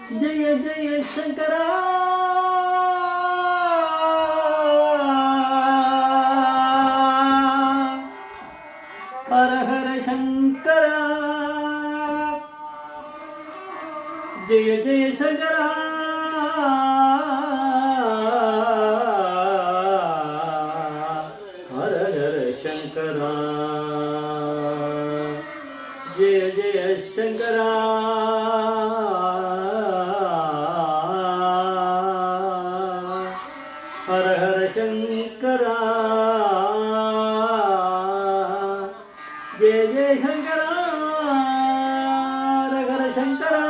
ஜெய ஜெய சங்கரா ஹர ஹர சங்கரா ஜெய ஜெய சங்கரா ஹர ஹர சங்கரா ஜெய ஜெய சங்கரா ஹர ஹர சங்கரா ஜெய ஜெய சங்கரா ஹர ஹர சங்கரா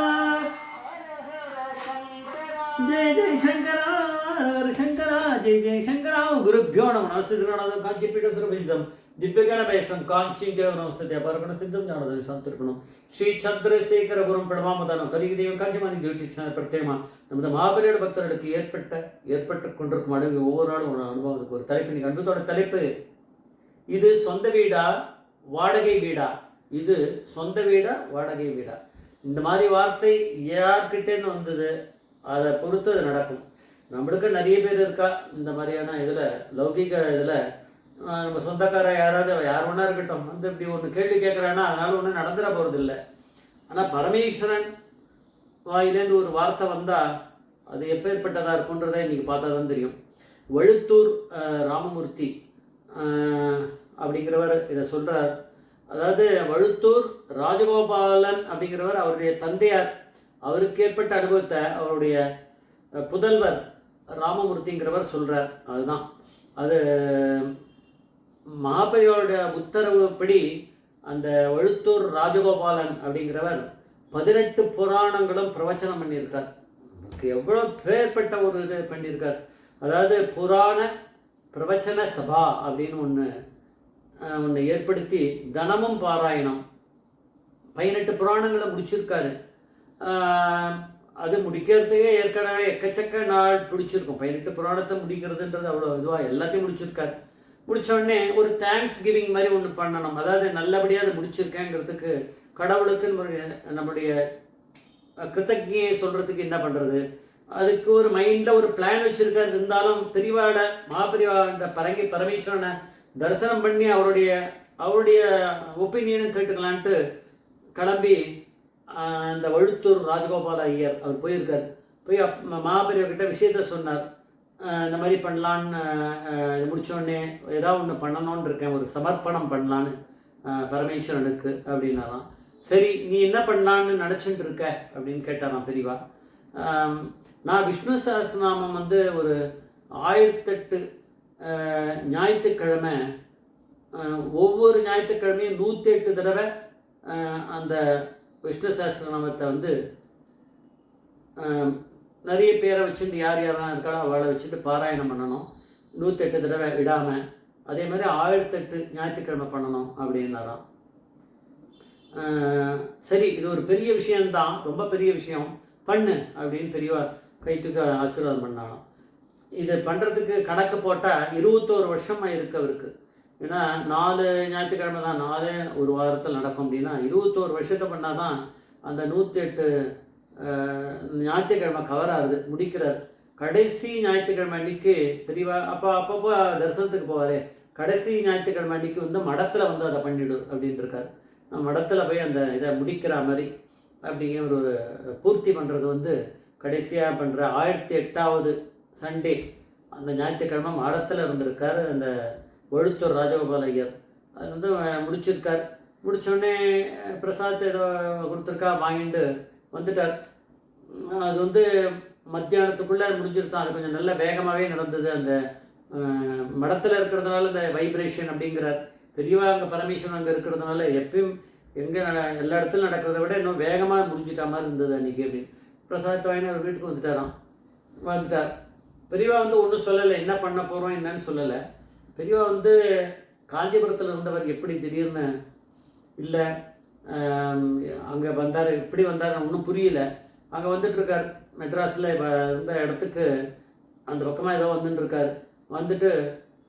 ஜெய ஜெய சங்கரா ஹர ஹர சங்கரா ஜெய ஜெய சங்கரா குருभ्यो நமः நமஸ்தே காஞ்சிபீடம் சுரபிதம் दिव्यगण वैसं कांचीदेव नमस्ते अपरगण सिद्धम ज्ञानदेव शांतिर्गुणम श्री चंद्रशेखर गुरुम प्रणमामदान कलिगदेव कांचीमानी यूट्यूब சேனல் பிரத்யேகமா நமது மாபெரிய பக்தர்களுக்கு ஏற்பட்டு கொண்டிருக்கும் அடங்கு ஒவ்வொரு நாளும் ஒரு அனுபவத்துக்கு ஒரு தலைப்பு நீங்க அன்பத்தோட தலைப்பு இது சொந்த வீடா வாடகை வீடா இது சொந்த வீடா வாடகை வீடா இந்த மாதிரி வார்த்தை யார்கிட்டேருந்து வந்தது அதை பொறுத்து அது நடக்கும் நம்மளுக்கு நிறைய பேர் இருக்கா இந்த மாதிரியான இதில் லௌகிக இதில் நம்ம சொந்தக்கார யாராவது யார் ஒன்றா இருக்கட்டும் வந்து இப்படி ஒன்று கேள்வி கேட்குறான்னா அதனால் ஒன்றும் நடந்துட போகிறதில்ல. ஆனால் பரமேஸ்வரன் வாயிலேருந்து ஒரு வார்த்தை வந்தால் அது எப்பேற்பட்டதாக இருக்குன்றதை இன்றைக்கி பார்த்தா தான் தெரியும். வழுத்தூர் ராமமூர்த்தி அப்படிங்கிறவர் இதை சொல்கிறார். அதாவது வழுத்தூர் ராஜகோபாலன் அப்படிங்கிறவர் அவருடைய தந்தையார் அவருக்கு ஏற்பட்ட அனுபவத்தை அவருடைய புதல்வர் ராமமூர்த்திங்கிறவர் சொல்கிறார். அதுதான் அது மகாபெரியோட உத்தரவுப்படி அந்த வழுத்தூர் ராஜகோபாலன் அப்படிங்கிறவர் 18 புராணங்களும் பிரவச்சனம் பண்ணியிருக்கார். எவ்வளோ பேர்பட்ட ஒரு இது பண்ணியிருக்கார். அதாவது புராண பிரவச்சன சபா அப்படின்னு ஒன்று ஏற்படுத்தி தனமும் பாராயணம் 18 புராணங்களை முடிச்சிருக்காரு. அது முடிக்கிறதுக்கே ஏற்கனவே எக்கச்சக்க நாள் பிடிச்சிருக்கும். 18 புராணத்தை முடிக்கிறதுன்றது அவ்வளோ இதுவாக எல்லாத்தையும் முடிச்சிருக்காரு. முடித்தோடனே ஒரு தேங்க்ஸ் கிவிங் மாதிரி ஒன்று பண்ணணும். அதாவது நல்லபடியாக அதை முடிச்சிருக்கேங்கிறதுக்கு கடவுளுக்கு நம்முடைய கிருத்தஜையை சொல்கிறதுக்கு என்ன பண்ணுறது, அதுக்கு ஒரு மைண்டில் ஒரு பிளான் வச்சுருக்காரு. இருந்தாலும் பெரியவாட மகாபெரிவாட பரமேஸ்வரனை தரிசனம் பண்ணி அவருடைய ஒப்பீனியனும் கேட்டுக்கலான்ட்டு கிளம்பி அந்த வழுத்தூர் ராஜகோபால ஐயர் அவர் போயிருக்கார். போய் மகாபெரிவர்கிட்ட விஷயத்த சொன்னார். இந்த மாதிரி பண்ணலான்னு முடித்தோடனே ஏதாவது ஒன்று பண்ணணுன்னு இருக்கேன், ஒரு சமர்ப்பணம் பண்ணலான்னு பரமேஸ்வரனுக்கு அப்படின்னாலாம். சரி நீ என்ன பண்ணலான்னு நினச்சிட்டு இருக்க அப்படின்னு கேட்டாராம் பெரியவா. நான் விஷ்ணு சஹஸ்ரநாமம் வந்து ஒரு 1008 ஞாயிற்றுக்கிழமை ஒவ்வொரு ஞாயிற்றுக்கிழமையும் 108 தடவை அந்த விஷ்ணு சஹஸ்ரநாமத்தை வந்து நிறைய பேரை வச்சுட்டு யார் யாரெல்லாம் இருக்காளோ அவளை வச்சுட்டு பாராயணம் பண்ணணும் 108 தடவை விடாமல். அதே மாதிரி 1008 ஞாயிற்றுக்கிழமை பண்ணணும் அப்படின்னாராம். சரி இது ஒரு பெரிய விஷயந்தான், ரொம்ப பெரிய விஷயம், பண்ணு அப்படின்னு பெரியவா கைத்துக்கு ஆசீர்வாதம் பண்ணாலும். இது பண்ணுறதுக்கு கணக்கு போட்டால் 21 வருஷமாக இருக்கு அவருக்கு. ஏன்னா 4 ஞாயிற்றுக்கிழமை தான், 4 ஒரு வாரத்தில் நடக்கும். அப்படின்னா 21 வருஷத்தை பண்ணால் தான் அந்த 108 ஞாயிற்றுக்கிழமை கவர் ஆகுது, முடிக்கிறார். கடைசி ஞாயிற்றுக்கிழமை அன்னைக்கு பெரியவா அப்பப்போ தரிசனத்துக்கு போவார். கடைசி ஞாயிற்றுக்கிழமை அன்னைக்கு வந்து மடத்தில் வந்து அதை பண்ணிவிடு அப்படின்ட்டு இருக்கார். மடத்தில் போய் அந்த இதை முடிக்கிற மாதிரி அப்படிங்கிற ஒரு பூர்த்தி பண்ணுறது வந்து கடைசியாக பண்ணுற 1008வது சண்டே அந்த ஞாயிற்றுக்கிழமை மடத்தில் இருந்திருக்கார் அந்த வழுத்தூர் ராஜகோபால ஐயர். அது வந்து முடிச்சிருக்கார். முடித்தோடனே பிரசாதத்தை ஏதோ கொடுத்துருக்கா, வாங்கிட்டு வந்துட்டார். அது வந்து மத்தியானத்துக்குள்ளே முடிஞ்சிருத்தான். அது கொஞ்சம் நல்ல வேகமாகவே நடந்தது. அந்த மடத்தில் இருக்கிறதுனால இந்த வைப்ரேஷன் அப்படிங்கிறார் பெரியவா. அங்கே பரமேஸ்வரன் அங்கே இருக்கிறதுனால எப்பயும் எங்கே எல்லா இடத்துலையும் நடக்கிறத விட இன்னும் வேகமாக முடிஞ்சிட்டா மாதிரி இருந்தது அன்றைக்கி அப்படின்னு. பிரசாதத்தை வாங்கி அவர் வீட்டுக்கு வந்துட்டார். பெரியவா வந்து ஒன்றும் சொல்லலை, என்ன பண்ண போகிறோம் என்னன்னு சொல்லலை. பெரியவா வந்து காஞ்சிபுரத்தில் இருந்தவர் எப்படி திடீர்னு இல்லை அங்கே வந்தார், எப்படி வந்தார் ஒன்றும் புரியல. அங்கே வந்துட்டுருக்கார் மெட்ராஸில் இருந்த இடத்துக்கு அந்த பக்கமாக ஏதோ வந்துட்டுருக்கார். வந்துட்டு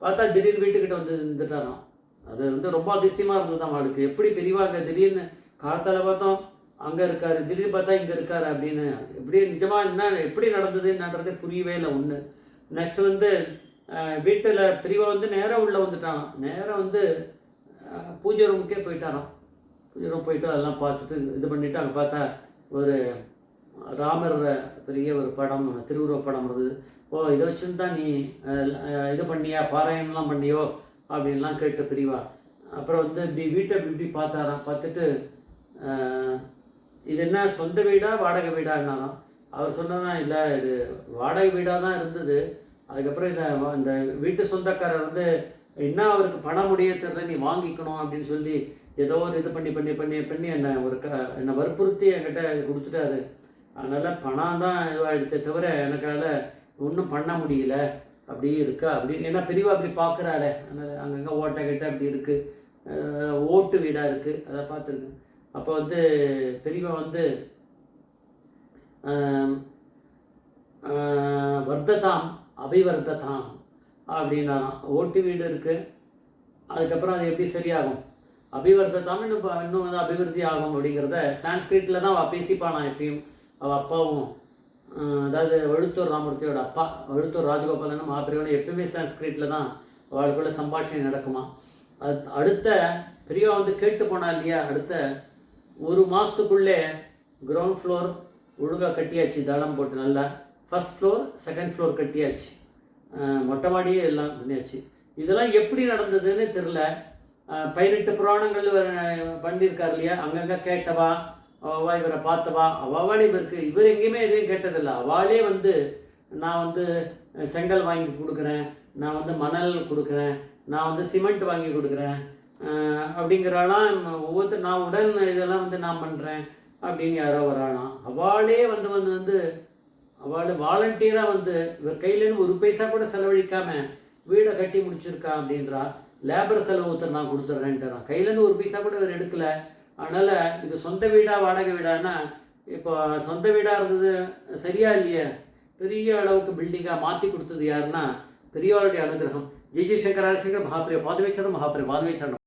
பார்த்தா திடீர்னு வீட்டுக்கிட்ட இருந்துட்டாராம். அது வந்து ரொம்ப அதிசயமாக இருந்தது தான் அவளுக்கு. எப்படி பெரியவா அங்கே திடீர்னு காலத்தால் பார்த்தோம் அங்கே இருக்கார், திடீர்னு பார்த்தா இங்கே இருக்கார் அப்படின்னு. எப்படி நிஜமாக என்ன எப்படி நடந்ததுன்றதே புரியவே இல்லை ஒன்று. நெக்ஸ்ட் வந்து வீட்டில் பெரியவா வந்து நேராக உள்ளே வந்துட்டானாம். நேராக வந்து பூஜை ரூமுக்கே போயிட்டாராம். பூஜை ரூம் போயிட்டு அதெல்லாம் பார்த்துட்டு இது பண்ணிவிட்டு அங்கே பார்த்தா ஒரு ராமர் பெரிய ஒரு படம், திருவுருவ படம் இருந்தது. ஓ, இதை வச்சுன்னு தான் நீ இது பண்ணியா, பாராயணம்லாம் பண்ணியோ அப்படின்லாம் கேட்டு பெரியவா. அப்புறம் வந்து இப்படி வீட்டை இப்படி பார்த்தாராம். பார்த்துட்டு இது என்ன சொந்த வீடா வாடகை வீடான்னாராம். அவர் சொன்னாராம், இல்லை இது வாடகை வீடாக தான் இருந்தது. அதுக்கப்புறம் இந்த வீட்டு சொந்தக்காரர் வந்து என்ன அவருக்கு பணம் முடிய தெரியல, நீ வாங்கிக்கணும் அப்படின்னு சொல்லி ஏதோ ஒரு இது பண்ணி பண்ணி பண்ணி பண்ணி என்னை வற்புறுத்தி என்கிட்ட கொடுத்துட்டாரு. அதனால் பணம் தான் இதுவாகிடுதே தவிர எனக்கால ஒன்றும் பண்ண முடியல அப்படி இருக்கா அப்படின்னு. ஏன்னா பெரியவா அப்படி பார்க்குறாளே, அதனால் அங்கங்கே ஓட்டை கிட்ட அப்படி இருக்குது, ஓட்டு வீடாக இருக்குது, அதை பார்த்துருக்கு. அப்போ வந்து பெரியவா வந்து வர்த்ததாம் அபிவர்த்ததாம் அப்படின்னாராம். ஓட்டு வீடு இருக்குது, அதுக்கப்புறம் அது எப்படி சரியாகும், அபிவர்த்ததாம் இன்னும் வந்து அபிவிருத்தி ஆகும் அப்படிங்கிறத சான்ஸ்கிரிட்டில் தான் அவள் பேசிப்பானா எப்பயும். அவள் அப்பாவும், அதாவது வழுத்தூர் ராமூர்த்தியோட அப்பா வழுத்தூர் ராஜகோபாலனும் மகாபிரியோட எப்பவுமே சான்ஸ்கிரிட்டில் தான் அவளுக்குள்ள சம்பாஷணை நடக்குமா. அடுத்த பெரியவா வந்து கேட்டு போனா இல்லையா, அடுத்த ஒரு மாதத்துக்குள்ளே கிரவுண்ட் ஃப்ளோர் ஒழுங்காக கட்டியாச்சு, தளம் போட்டு நல்லா. ஃபஸ்ட் ஃப்ளோர் செகண்ட் ஃப்ளோர் கட்டியாச்சு, மொட்டை மாடியே எல்லாம் பண்ணியாச்சு. இதெல்லாம் எப்படி நடந்ததுன்னு தெரில. 18 புராணங்கள் பண்ணியிருக்கார் இல்லையா, அங்கங்கே கேட்டவா அவா இவரை பார்த்தவா அவாவாலே இவருக்கு, இவர் எங்கேயுமே எதையும் கேட்டதில்லை. அவளே வந்து நான் வந்து செங்கல் வாங்கி கொடுக்குறேன், நான் வந்து மணல் கொடுக்குறேன், நான் வந்து சிமெண்ட் வாங்கி கொடுக்குறேன் அப்படிங்கிறாலாம். ஒவ்வொருத்தர் நான் உடன் இதெல்லாம் வந்து நான் பண்ணுறேன் அப்படின்னு யாரோ வராளாம். அவளே வந்து வந்து வந்து அவள் வாலண்டியராக வந்து இவர் கையிலேருந்து ஒரு பைசா கூட செலவழிக்காமல் வீடை கட்டி முடிச்சிருக்கா அப்படின்றா. லேபர் செலவு ஒருத்தர் நான் கொடுத்துட்றேன்ட்டுறான், கையிலேருந்து ஒரு பைசா கூட இவர் எடுக்கலை. அதனால் இது சொந்த வீடா வாடகை வீடானா, இப்போ சொந்த வீடாக இருந்தது சரியா இல்லையா, பெரிய அளவுக்கு பில்டிங்காக மாற்றி கொடுத்தது யாருன்னா பெரியவாளுடைய அனுகிரகம். ஜெய் ஜெய் சங்கர ஹரிசங்கர் மகாபிரிய பாதவேச்சரம் மகாபிரிய பாதவேச்சரம்.